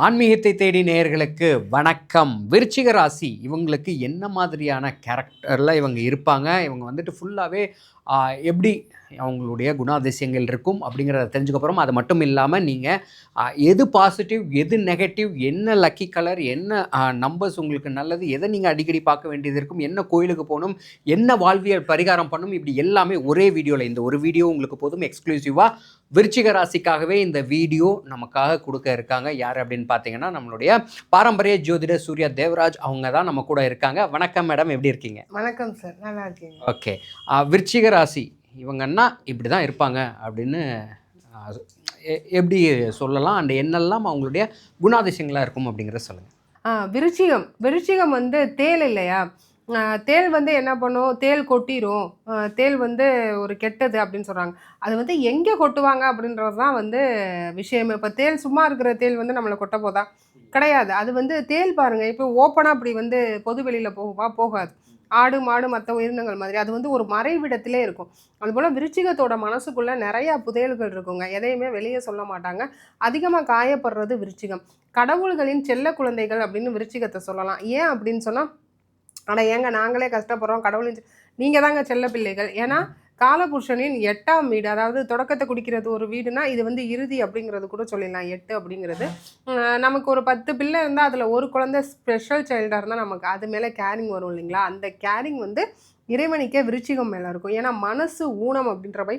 ஆன்மீகத்தை தேடி நேயர்களுக்கு வணக்கம். விருச்சிக ராசி இவங்களுக்கு என்ன மாதிரியான கேரக்டர்ல இவங்க இருப்பாங்க? இவங்க வந்துட்டு ஃபுல்லாவே எப்படி அவங்களுடைய குணாதிசயங்கள் இருக்கும் அப்படிங்கிறத தெரிஞ்சுக்க போறோம். அது மட்டும் இல்லாம நீங்க எது பாசிட்டிவ், எது நெகட்டிவ், என்ன லக்கி கலர், என்ன நம்பர்ஸ் உங்களுக்கு நல்லது, எதை நீங்க அடிக்கடி பார்க்க வேண்டியது இருக்கும், என்ன கோயிலுக்கு போணும், என்ன வாழ்வியல் பரிகாரம் பண்ணணும், இப்படி எல்லாமே ஒரே வீடியோல இந்த ஒரு வீடியோ உங்களுக்கு போதும். எக்ஸ்க்ளூசிவா விருச்சிக ராசிக்காகவே இந்த வீடியோ நமக்காக கொடுக்க இருக்காங்க. யார் அப்படின்னு பார்த்தீங்கன்னா, நம்மளுடைய பாரம்பரிய ஜோதிடர் சூர்யா தேவராஜ் அவங்க தான் நம்ம கூட இருக்காங்க. வணக்கம் மேடம், எப்படி இருக்கீங்க? வணக்கம் சார், நல்லா இருக்கீங்க. ஓகே. விருச்சிக ராசி இவங்கன்னா இப்படி தான் இருப்பாங்க அப்படின்னு எப்படி சொல்லலாம்? அண்ட் என்னெல்லாம் அவங்களுடைய குணாதிசயங்களாக இருக்கும் அப்படிங்கிறத சொல்லுங்கள். விருச்சிகம் வந்து தேல் இல்லையா? தேல் வந்து என்ன பண்ணும், தேல் கொட்டிரும், தேல் வந்து ஒரு கெட்டது அப்படின்னு சொல்கிறாங்க. அது வந்து எங்கே கொட்டுவாங்க அப்படின்றது தான் வந்து விஷயமே. இப்போ தேல் சும்மா இருக்கிற தேல் வந்து நம்மளை கொட்ட போதா? கிடையாது. அது வந்து தேல் பாருங்கள், இப்போ ஓப்பனாக அப்படி வந்து பொது வெளியில் போகுமா? போகாது. ஆடு மாடு மற்ற உயிரினங்கள் மாதிரி அது வந்து ஒரு மறைவிடத்திலே இருக்கும். அதுபோல் விருச்சிகத்தோட மனசுக்குள்ளே நிறையா புதையல்கள் இருக்குங்க. எதையுமே வெளியே சொல்ல மாட்டாங்க. அதிகமாக காயப்படுறது விருச்சிகம். கடவுள்களின் செல்ல குழந்தைகள் அப்படின்னு விருச்சிகத்தை சொல்லலாம். ஏன் அப்படின்னு சொன்னால், ஆனால் ஏங்க நாங்களே கஷ்டப்படுறோம், கடவுளின் நீங்கள் தாங்க செல்ல பிள்ளைகள். ஏன்னா காலபுருஷனின் 8ஆம் வீடு, அதாவது தொடக்கத்தை குடிக்கிறது ஒரு வீடுனா இது வந்து இறுதி அப்படிங்கிறது கூட சொல்லிடலாம். 8 அப்படிங்கிறது நமக்கு ஒரு 10 பிள்ளை இருந்தால் அதில் ஒரு குழந்தை ஸ்பெஷல் சைல்டாக இருந்தால் நமக்கு அது மேலே கேரிங் வரும் இல்லைங்களா? அந்த கேரிங் வந்து இறைவனுக்கே விருச்சிகம் மேலே இருக்கும். ஏன்னா மனசு ஊனம் அப்படின்றவை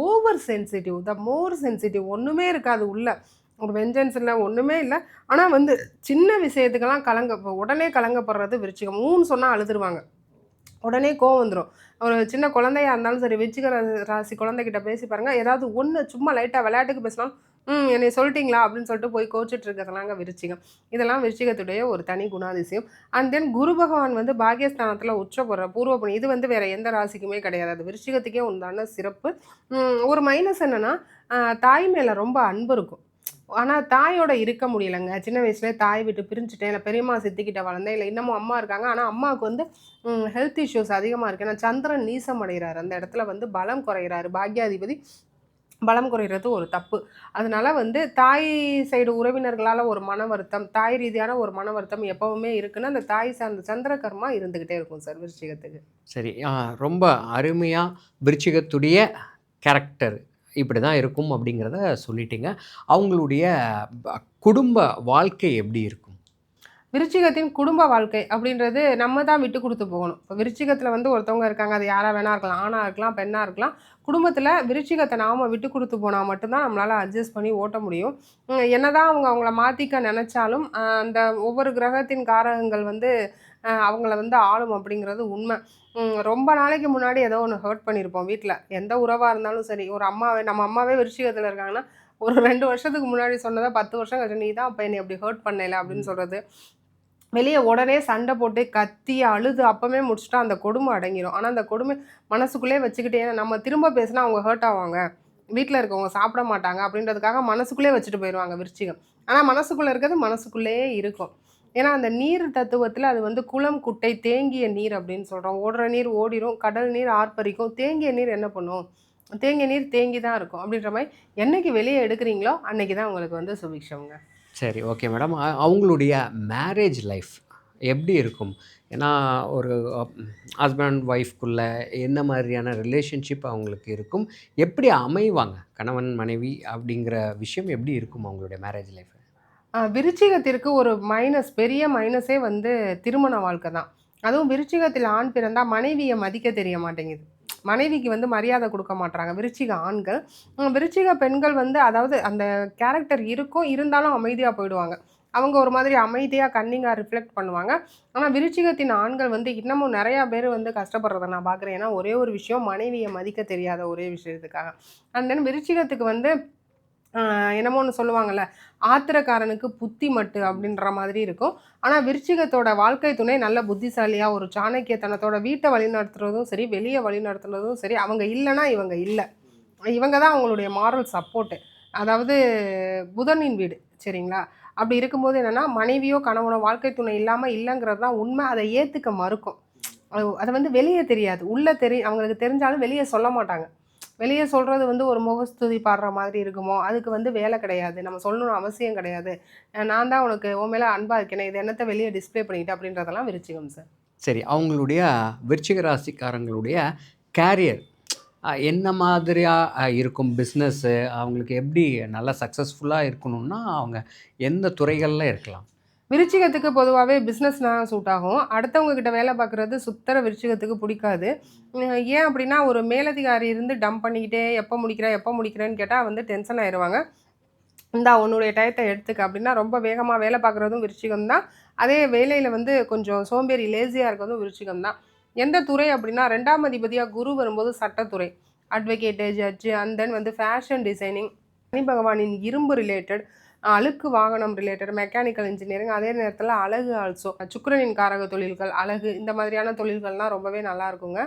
ஓவர் சென்சிட்டிவ், த மோர் சென்சிட்டிவ். ஒன்றுமே இருக்காது உள்ள, ஒரு வெஞ்சன்ஸ் இல்லை, ஒன்றுமே இல்லை. ஆனால் வந்து சின்ன விஷயத்துக்கெல்லாம் உடனே கலங்கப்படுறது விருச்சிகம். ஊன்னு சொன்னால் அழுதுருவாங்க, உடனே கோவம் வந்துடும். ஒரு சின்ன குழந்தையா இருந்தாலும் சரி, விருச்சிக ராசி குழந்தைகிட்ட பேசி பாருங்க, ஏதாவது ஒன்று சும்மா லைட்டாக விளையாட்டுக்கு பேசினாலும் என்னை சொல்லிட்டீங்களா அப்படின்னு சொல்லிட்டு போய் கோச்சிட்டு இருக்கிறதுனாங்க விருச்சிகம். இதெல்லாம் விருச்சிகத்துடைய ஒரு தனி குணாதிசயம். அண்ட் தென் குரு பகவான் வந்து பாகியஸ்தானத்தில் உச்சப்படுற பூர்வ புனி, இது வந்து வேற எந்த ராசிக்குமே கிடையாது. அது விருச்சிகத்துக்கே உண்டான சிறப்பு. ஒரு மைனஸ் என்னன்னா, தாய் மேலே ரொம்ப அன்பு இருக்கும். ஆனால் தாயோட இருக்க முடியலைங்க. சின்ன வயசுலேயே தாய் விட்டு பிரிஞ்சுட்டேன், இல்லை பெரியம்மா சித்திக்கிட்ட வளர்ந்தேன், இல்லை இன்னமும் அம்மா இருக்காங்க. ஆனால் அம்மாவுக்கு வந்து ஹெல்த் இஷ்யூஸ் அதிகமாக இருக்குது. ஏன்னா சந்திரன் நீசம் அடைகிறாரு, அந்த இடத்துல வந்து பலம் குறைகிறாரு. பாக்யாதிபதி பலம் குறைகிறது ஒரு தப்பு. அதனால வந்து தாய் சைடு உறவினர்களால் ஒரு மன வருத்தம், தாய் ரீதியான ஒரு மன வருத்தம் எப்பவுமே இருக்குன்னா, அந்த தாய் சார்ந்த சந்திர கர்மா இருந்துக்கிட்டே இருக்கும் சார் விருச்சிகத்துக்கு. சரி, ரொம்ப அருமையாக விருச்சிகத்துடைய கேரக்டர் இப்படி தான் இருக்கும் அப்படிங்கிறத சொல்லிட்டீங்க. அவங்களுடைய குடும்ப வாழ்க்கை எப்படி இருக்கும்? விருச்சிகத்தின் குடும்ப வாழ்க்கை அப்படின்றது நம்ம தான் விட்டு கொடுத்து போகணும். இப்போ விருச்சிகத்தில் வந்து ஒருத்தவங்க இருக்காங்க, அது யாராக வேணா இருக்கலாம், ஆணாக இருக்கலாம், பெண்ணாக இருக்கலாம். குடும்பத்தில் விருச்சிகத்தை நாம் விட்டு கொடுத்து போனால் மட்டும்தான் நம்மளால் அட்ஜஸ்ட் பண்ணி ஓட்ட முடியும். என்னதான் அவங்க அவங்கள மாற்றிக்க நினச்சாலும் அந்த ஒவ்வொரு கிரகத்தின் காரகங்கள் வந்து அவங்கள வந்து ஆளும் அப்படிங்கிறது உண்மை. ரொம்ப நாளைக்கு முன்னாடி ஏதோ ஒன்று ஹர்ட் பண்ணியிருப்போம் வீட்டில், எந்த உறவாக இருந்தாலும் சரி. ஒரு அம்மாவே, நம்ம அம்மாவே விருச்சிகத்தில் இருக்காங்கன்னா, ஒரு 2 வருஷத்துக்கு முன்னாடி சொன்னதை 10 வருஷம் கழிச்சு நீ தான் அப்போ என்னை அப்படி ஹர்ட் பண்ணல அப்படின்னு சொல்கிறது. வெளியே உடனே சண்டை போட்டு கத்தி அழுது அப்பவே முடிச்சுட்டா அந்த கொடுமை அடங்கிடும். ஆனால் அந்த கொடுமை மனசுக்குள்ளே வச்சுக்கிட்டே, நம்ம திரும்ப பேசினா அவங்க ஹர்ட் ஆவாங்க, வீட்டில் இருக்கவங்க சாப்பிட மாட்டாங்க அப்படின்றதுக்காக மனசுக்குள்ளே வச்சுட்டு போயிடுவாங்க விருச்சிகம். ஆனால் மனசுக்குள்ளே இருக்கிறது மனசுக்குள்ளேயே இருக்கும். ஏன்னா அந்த நீர் தத்துவத்தில் அது வந்து குளம் குட்டை தேங்கிய நீர் அப்படின்னு சொல்கிறோம். ஓடுற நீர் ஓடிடும், கடல் நீர் ஆர்ப்பரிக்கும், தேங்கிய நீர் என்ன பண்ணும்? தேங்கிய நீர் தேங்கி தான் இருக்கும். அப்படின்ற மாதிரி என்னைக்கு வெளியே எடுக்கிறீங்களோ அன்னைக்கு தான் உங்களுக்கு வந்து சுபிக்ஷம்ங்க. சரி, ஓகே மேடம். அவங்களுடைய மேரேஜ் லைஃப் எப்படி இருக்கும்? ஏன்னா ஒரு ஹஸ்பண்ட் ஒய்ஃப்குள்ளே என்ன மாதிரியான ரிலேஷன்ஷிப் அவங்களுக்கு இருக்கும்? எப்படி அமைவாங்க கணவன் மனைவி அப்படிங்கிற விஷயம் எப்படி இருக்கும் அவங்களுடைய மேரேஜ் லைஃப்? விருச்சிகத்திற்கு ஒரு மைனஸ், பெரிய மைனஸே வந்து திருமண வாழ்க்கை தான். அதுவும் விருச்சிகத்தில் ஆண் பிறந்தால் மனைவியை மதிக்க தெரிய மாட்டேங்குது. மனைவிக்கு வந்து மரியாதை கொடுக்க மாட்றாங்க விருச்சிக ஆண்கள். விருச்சிக பெண்கள் வந்து, அதாவது அந்த கேரக்டர் இருக்கும், இருந்தாலும் அமைதியாக போயிடுவாங்க. அவங்க ஒரு மாதிரி அமைதியாக கன்னிங்காக ரிஃப்ளெக்ட் பண்ணுவாங்க. ஆனால் விருச்சிகத்தின் ஆண்கள் வந்து இன்னமும் நிறையா பேர் வந்து கஷ்டப்படுறத நான் பார்க்குறேன். ஏன்னா ஒரே ஒரு விஷயம், மனைவியை மதிக்க தெரியாத ஒரே விஷயத்துக்காக. அண்ட் தென் விருச்சிகத்துக்கு வந்து என்னமோ ஒன்று சொல்லுவாங்கள்ல, ஆத்திரக்காரனுக்கு புத்தி மட்டு அப்படின்ற மாதிரி இருக்கும். ஆனால் விருச்சிகத்தோட வாழ்க்கை துணை நல்ல புத்திசாலியாக, ஒரு சாணக்கியத்தனத்தோட வீட்டை வழிநடத்துறதும் சரி, வெளியே வழிநடத்துறதும் சரி, அவங்க இல்லைன்னா இவங்க இல்லை. இவங்க தான் அவங்களுடைய மாரல் சப்போர்ட்டு. அதாவது புதனின் வீடு, சரிங்களா? அப்படி இருக்கும்போது என்னென்னா, மனைவியோ கணவனோ வாழ்க்கை துணை இல்லாமல் இல்லைங்கிறது தான் உண்மை. அதை ஏற்றுக்க மறுக்கும். அதை வந்து வெளியே தெரியாது, உள்ளே அவங்களுக்கு தெரிஞ்சாலும் வெளியே சொல்ல மாட்டாங்க. வெளியே சொல்கிறது வந்து ஒரு முகஸ்துதி பாடுற மாதிரி இருக்குமோ, அதுக்கு வந்து வேலை கிடையாது. நம்ம சொல்லணும்னு அவசியம் கிடையாது. நான் தான் உனக்கு உன் மேலே அன்பாக இருக்கேனே, இது என்னத்த வெளியே டிஸ்ப்ளே பண்ணிட்டு அப்படின்றதெல்லாம் விருச்சிகம் சார். சரி, அவங்களுடைய விருச்சிக ராசிக்காரங்களுடைய கேரியர் என்ன மாதிரியா இருக்கும் பிஸ்னஸ்ஸு? அவங்களுக்கு எப்படி நல்லா சக்ஸஸ்ஃபுல்லா இருக்கணும்னா, அவங்க எந்த துறைகள்ல இருக்கலாம்? விருச்சிகத்துக்கு பொதுவாகவே பிஸ்னஸ்னா சூட் ஆகும். அடுத்தவங்க கிட்ட வேலை பார்க்குறது சுத்தர விருச்சிகத்துக்கு பிடிக்காது. ஏன் அப்படின்னா, ஒரு மேலதிகாரி இருந்து டம்ப் பண்ணிக்கிட்டே எப்போ முடிக்கிற, எப்போ முடிக்கிறேன்னு கேட்டால் வந்து டென்ஷன் ஆயிருவாங்க. இந்தா உன்னுடைய டயத்தை எடுத்துக்க அப்படின்னா ரொம்ப வேகமாக வேலை பார்க்குறதும் விருச்சிகம் தான். அதே வேலையில் வந்து கொஞ்சம் சோம்பேறி லேசியாக இருக்கிறதும் விருச்சிகம் தான். எந்த துறை அப்படின்னா 2ஆம் அதிபதியாக குரு வரும்போது சட்டத்துறை, அட்வொகேட்டு, ஜட்ஜு அண்ட் தென் வந்து ஃபேஷன் டிசைனிங், சனி பகவானின் இரும்பு ரிலேட்டட், அழுக்கு வாகனம் ரிலேட்டட், மெக்கானிக்கல் இன்ஜினியரிங், அதே நேரத்தில் அழகு ஆல்சோ, சுக்கிரனின் காரக தொழில்கள், அழகு இந்த மாதிரியான தொழில்கள்லாம் ரொம்பவே நல்லா இருக்குங்க.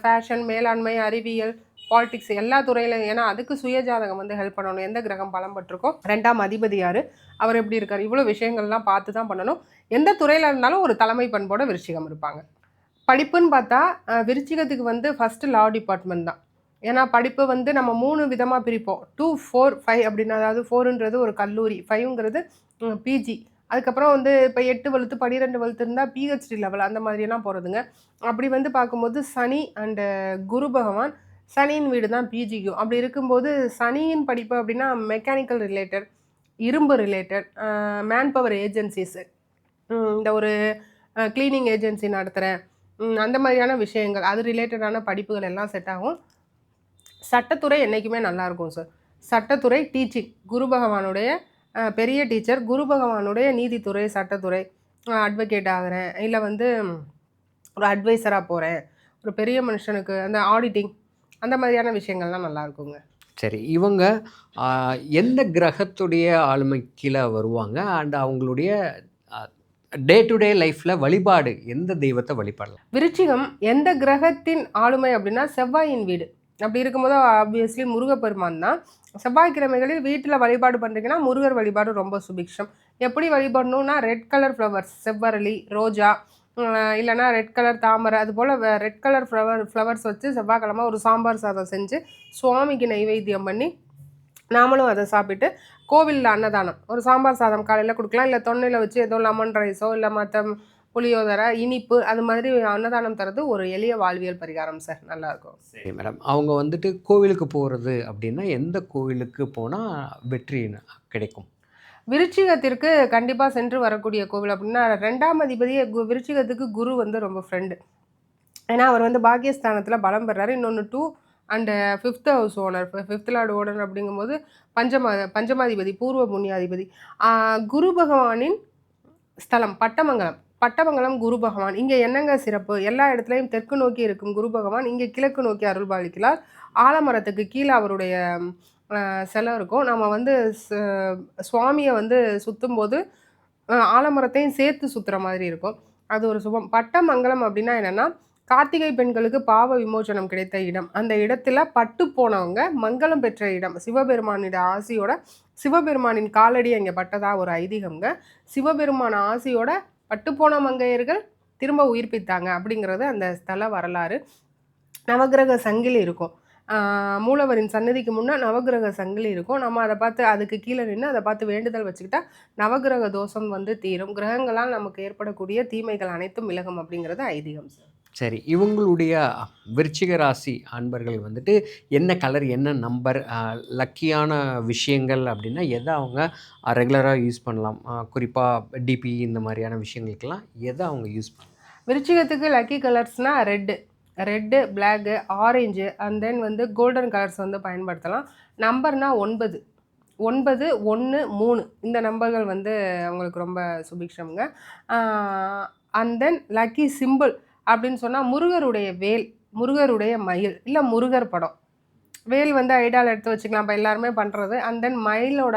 ஃபேஷன், மேலாண்மை, அறிவியல், பாலிடிக்ஸ் எல்லா துறையிலும், ஏன்னா அதுக்கு சுயஜாதகம் வந்து ஹெல்ப் பண்ணணும். எந்த கிரகம் பலம் பட்டிருக்கோ, 2ஆம் அதிபதி யார், அவர் எப்படி இருக்கார், இவ்வளோ விஷயங்கள்லாம் பார்த்து தான் பண்ணணும். எந்த துறையில் இருந்தாலும் ஒரு தலைமை பண்போட விருச்சிகம் இருப்பாங்க. படிப்புன்னு பார்த்தா விருச்சிகத்துக்கு வந்து ஃபஸ்ட்டு லா டிபார்ட்மெண்ட் தான். ஏன்னா படிப்பு வந்து நம்ம 3 விதமாக பிரிப்போம். 2, 4, 5 அப்படின்னு. அதாவது 4ன்றது ஒரு கல்லூரி, 5ங்கிறது பிஜி. அதுக்கப்புறம் வந்து இப்போ 8 வகுத்து 12 வகுத்து இருந்தால் பிஹெச்டி லெவல் அந்த மாதிரியெல்லாம் போகிறதுங்க. அப்படி வந்து பார்க்கும்போது சனி அண்டு குரு பகவான், சனியின் வீடு தான் பிஜிக்கும். அப்படி இருக்கும்போது சனியின் படிப்பு அப்படின்னா மெக்கானிக்கல் ரிலேட்டட், இரும்பு ரிலேட்டட், மேன் பவர் ஏஜென்சிஸு, இந்த ஒரு க்ளீனிங் ஏஜென்சி நடத்துகிறேன், அந்த மாதிரியான விஷயங்கள், அது ரிலேட்டடான படிப்புகள் எல்லாம் செட் ஆகும். சட்டத்துறை என்றைக்குமே நல்லாயிருக்கும் சார். சட்டத்துறை டீச்சிங், குரு பகவானுடைய பெரிய டீச்சர், குரு பகவானுடைய நீதித்துறை, சட்டத்துறை, அட்வொகேட் ஆகிறேன், இல்லை வந்து ஒரு அட்வைசராக போகிறேன், ஒரு பெரிய மனுஷனுக்கு அந்த ஆடிட்டிங், அந்த மாதிரியான விஷயங்கள்லாம் நல்லாயிருக்குங்க. சரி, இவங்க எந்த கிரகத்துடைய ஆளுமை கீழே வருவாங்க? அண்ட் அவங்களுடைய டே டு டே லைஃப்பில் வழிபாடு எந்த தெய்வத்தை வழிபடலாம்? விருச்சிகம் எந்த கிரகத்தின் ஆளுமை அப்படின்னா செவ்வாயின் வீடு. அப்படி இருக்கும்போது ஆப்வியஸ்லி முருகப்பெருமான் தான். செவ்வாய்க்கிழமைகளில் வீட்டில் வழிபாடு பண்ணுறீங்கன்னா முருகர் வழிபாடு ரொம்ப சுபிக்ஷம். எப்படி வழிபடணும்னா ரெட் கலர் ஃப்ளவர்ஸ், செவ்வரளி, ரோஜா, இல்லைனா ரெட் கலர் தாமரை, அதுபோல் ரெட் கலர் ஃப்ளவர்ஸ் வச்சு செவ்வாய்க்கிழமை ஒரு சாம்பார் சாதம் செஞ்சு சுவாமிக்கு நைவேத்தியம் பண்ணி நாமளும் அதை சாப்பிட்டு கோவிலில் அன்னதானம், ஒரு சாம்பார் சாதம் காலையில் கொடுக்கலாம், இல்லை தொன்னையில் வச்சு ஏதோ லெமன் ரைஸோ இல்லை மற்ற புளியோதரை, இனிப்பு, அது மாதிரி அன்னதானம் தரது ஒரு எளிய வாழ்வியல் பரிகாரம் சார். நல்லாயிருக்கும். சரி மேடம், அவங்க வந்துட்டு கோவிலுக்கு போகிறது அப்படின்னா எந்த கோவிலுக்கு போனால் வெற்றி கிடைக்கும்? விருச்சிகத்திற்கு கண்டிப்பாக சென்று வரக்கூடிய கோவில் அப்படின்னா 2ஆம் அதிபதியே விருச்சிகத்துக்கு குரு வந்து ரொம்ப ஃப்ரெண்டு. ஏன்னா அவர் வந்து பாக்கியஸ்தானத்தில் பலம் பெறாரு. இன்னொன்று 2 and 5th house owner, 5th Lord owner அப்படிங்கும்போது பஞ்சமாதிபதி, பூர்வ புண்ணியாதிபதி. குரு பகவானின் ஸ்தலம் பட்டமங்கலம். பட்டமங்கலம் குரு பகவான். இங்கே என்னங்க சிறப்பு? எல்லா இடத்துலையும் தெற்கு நோக்கி இருக்கும் குரு பகவான் இங்கே கிழக்கு நோக்கி அருள் பாலிக்கிறார். ஆலமரத்துக்கு கீழே அவருடைய சிலை இருக்கும். நம்ம வந்து சுவாமியை வந்து சுற்றும்போது ஆலமரத்தையும் சேர்த்து சுற்றுற மாதிரி இருக்கும். அது ஒரு சுபம். பட்டமங்கலம் அப்படின்னா என்னென்னா, கார்த்திகை பெண்களுக்கு பாவ விமோச்சனம் கிடைத்த இடம். அந்த இடத்துல பட்டு போனவங்க மங்களம் பெற்ற இடம். சிவபெருமானிட ஆசியோட சிவபெருமானின் காலடி அங்கே பட்டதாக ஒரு ஐதீகம்ங்க. சிவபெருமான ஆசியோட பட்டுப்போன மங்கையர்கள் திரும்ப உயிர்ப்பித்தாங்க அப்படிங்கிறது அந்த ஸ்தல வரலாறு. நவகிரக சங்கிலி இருக்கும். மூலவரின் சன்னதிக்கு முன்னே நவகிரக சங்கிலி இருக்கும். நம்ம அதை பார்த்து அதுக்கு கீழே நின்று அதை பார்த்து வேண்டுதல் வச்சுக்கிட்டா நவகிரக தோஷம் வந்து தீரும். கிரகங்களால் நமக்கு ஏற்படக்கூடிய தீமைகள் அனைத்தும் விலகும் அப்படிங்கிறது ஐதீகம் சார். சரி, இவங்களுடைய விருச்சிக ராசி அன்பர்கள் வந்துட்டு என்ன கலர், என்ன நம்பர், லக்கியான விஷயங்கள் அப்படின்னா எதை அவங்க ரெகுலராக யூஸ் பண்ணலாம்? குறிப்பாக டிபி இந்த மாதிரியான விஷயங்களுக்கெல்லாம் எதை அவங்க யூஸ் பண்ணலாம்? விருச்சிகத்துக்கு லக்கி கலர்ஸ்னால் red, black, orange and then வந்து கோல்டன் கலர்ஸ் வந்து பயன்படுத்தலாம். நம்பர்னால் 9, 9, 1, 3 இந்த நம்பர்கள் வந்து அவங்களுக்கு ரொம்ப சுபிக்ஷம்ங்க. அண்ட் தென் லக்கி சிம்பிள் அப்படின்னு சொன்னால் முருகருடைய வேல், முருகருடைய மயில், இல்லை முருகர் படம். வேல் வந்து ஐடால் எடுத்து வச்சுக்கலாம், இப்போ எல்லாருமே பண்ணுறது. அண்ட் தென் மயிலோட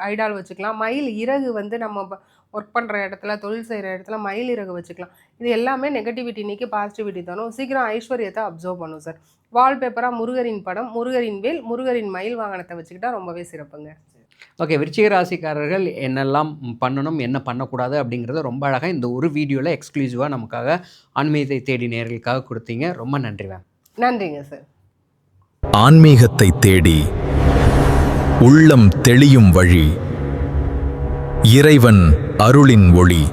ஐடால் வச்சுக்கலாம். மயில் இறகு வந்து நம்ம ஒர்க் பண்ணுற இடத்துல, தொழில் செய்கிற இடத்துல மயில் இறகு வச்சுக்கலாம். இது எல்லாமே நெகட்டிவிட்டி நீக்கி பாசிட்டிவிட்டி தரும். சீக்கிரம் ஐஸ்வர்யத்தை அப்சர்வ் பண்ணும் சார். வால்பேப்பராக முருகரின் படம், முருகரின் வேல், முருகரின் மயில் வாகனத்தை வச்சுக்கிட்டா ரொம்பவே சிறப்புங்க. ஓகே, விருச்சிக ராசிக்காரர்கள் என்னெல்லாம் பண்ணணும், என்ன பண்ணக்கூடாது அப்படிங்கிறத ரொம்ப அழகாக இந்த ஒரு வீடியோவில் எக்ஸ்க்ளூசிவாக நமக்காக ஆன்மீகத்தை தேடி நேயர்களுக்காக கொடுத்தீங்க. ரொம்ப நன்றி மேம். நன்றிங்க சார். ஆன்மீகத்தை தேடி உள்ளம் தெளியும் வழி, இறைவன் அருளின் ஒளி.